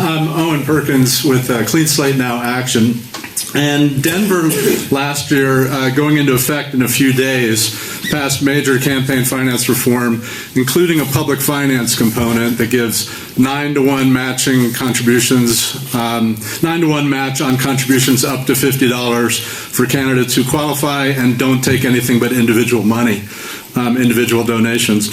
I'm Owen Perkins with Clean Slate Now Action. And Denver last year, going into effect in a few days, passed major campaign finance reform, including a public finance component that gives 9-to-1 matching contributions, 9-to-1 match on contributions up to $50 for candidates who qualify and don't take anything but individual money. Individual donations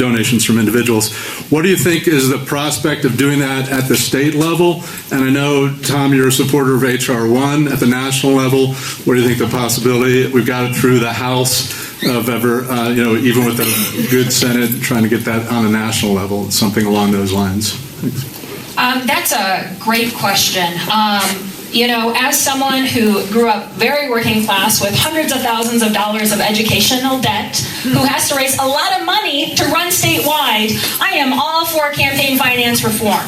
from individuals. What do you think is the prospect of doing that at the state level? And I know, Tom, you're a supporter of H.R. 1 at the national level. What do you think the possibility? We've got it through the House of ever, even with a good Senate, trying to get that on a national level, something along those lines. Thanks. That's a great question. As someone who grew up very working class with hundreds of thousands of dollars of educational debt, who has to raise a lot of money to run statewide, I am all for campaign finance reform.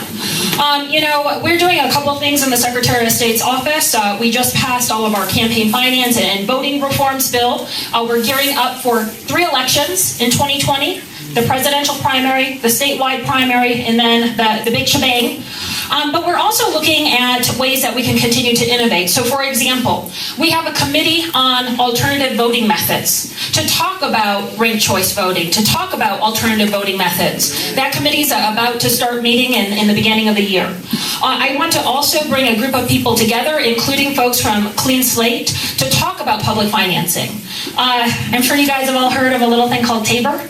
We're doing a couple of things in the Secretary of State's office. We just passed all of our campaign finance and voting reforms bill. We're gearing up for 3 elections in 2020. The presidential primary, the statewide primary, and then the big shebang. But we're also looking at ways that we can continue to innovate. So, for example, we have a committee on alternative voting methods to talk about ranked choice voting, to talk about alternative voting methods. That committee is about to start meeting in the beginning of the year. I want to also bring a group of people together, including folks from Clean Slate, to talk about public financing. I'm sure you guys have all heard of a little thing called Tabor.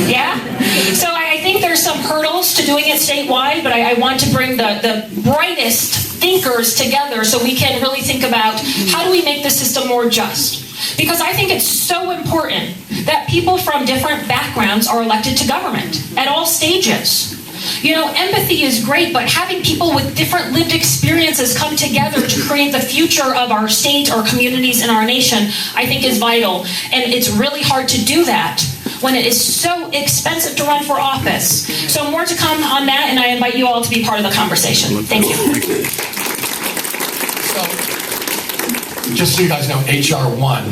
Yeah? So I think there's some hurdles to doing it statewide, but I want to bring the brightest thinkers together so we can really think about how do we make the system more just. Because I think it's so important that people from different backgrounds are elected to government at all stages. Empathy is great, but having people with different lived experiences come together to create the future of our state, our communities, and our nation, I think is vital. And it's really hard to do that when it is so expensive to run for office. So more to come on that, and I invite you all to be part of the conversation. Thank you. So, just so you guys know, H.R. 1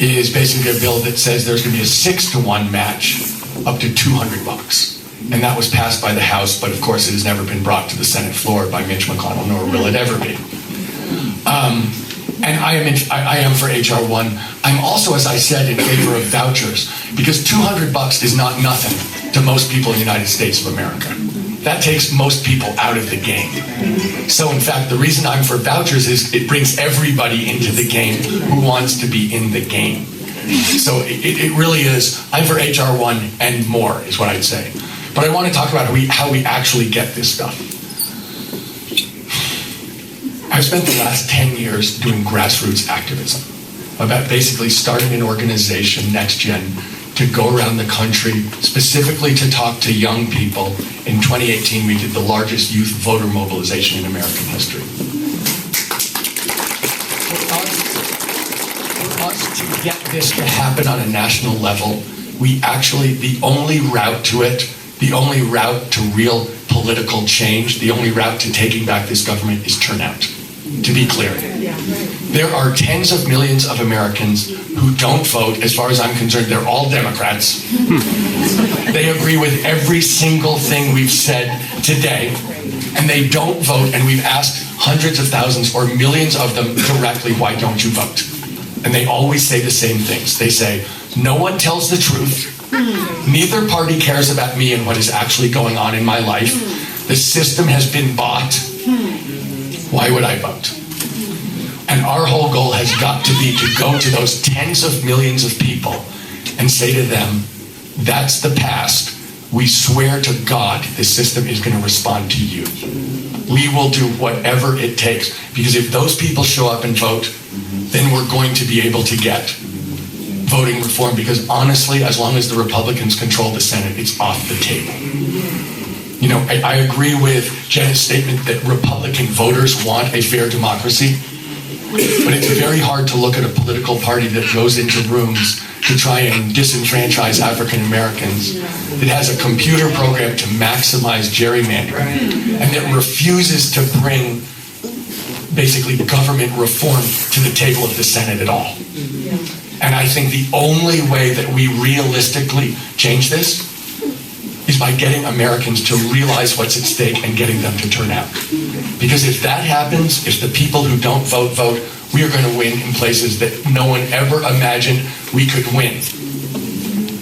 is basically a bill that says there's going to be a 6-to-1 match up to $200. And that was passed by the House, but of course it has never been brought to the Senate floor by Mitch McConnell, nor will it ever be. And I am for H.R. 1. I'm also, as I said, in favor of vouchers, because $200 is not nothing to most people in the United States of America. That takes most people out of the game. So in fact, the reason I'm for vouchers is it brings everybody into the game who wants to be in the game. So it really is, I'm for H.R. 1 and more is what I'd say. But I want to talk about how we actually get this stuff. I've spent the last 10 years doing grassroots activism, about basically starting an organization, NextGen, to go around the country, specifically to talk to young people. In 2018, we did the largest youth voter mobilization in American history. For us to get this to happen on a national level, we actually, the only route to it, the only route to real political change, the only route to taking back this government is turnout. To be clear, there are tens of millions of Americans who don't vote. As far as I'm concerned, they're all Democrats. They agree with every single thing we've said today, and they don't vote, and we've asked hundreds of thousands or millions of them directly, why don't you vote? And they always say the same things. They say, no one tells the truth. Neither party cares about me and what is actually going on in my life. The system has been bought. Why would I vote? And our whole goal has got to be to go to those tens of millions of people and say to them, that's the past. We swear to God the system is going to respond to you. We will do whatever it takes. Because if those people show up and vote, then we're going to be able to get voting reform. Because honestly, as long as the Republicans control the Senate, it's off the table. I agree with Jena's statement that Republican voters want a fair democracy, but it's very hard to look at a political party that goes into rooms to try and disenfranchise African Americans, that has a computer program to maximize gerrymandering, and that refuses to bring basically government reform to the table of the Senate at all. And I think the only way that we realistically change this is is by getting Americans to realize what's at stake and getting them to turn out. Because if that happens, if the people who don't vote, vote, we are going to win in places that no one ever imagined we could win.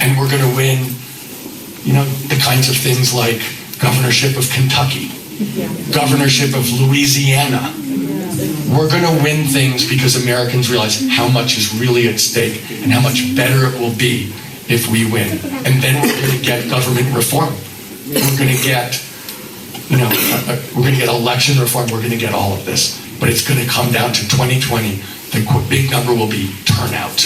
And we're going to win, the kinds of things like governorship of Kentucky, governorship of Louisiana. We're going to win things because Americans realize how much is really at stake and how much better it will be if we win. And then we're going to get government reform. We're going to get, we're going to get election reform. We're going to get all of this. But it's going to come down to 2020. The big number will be turnout.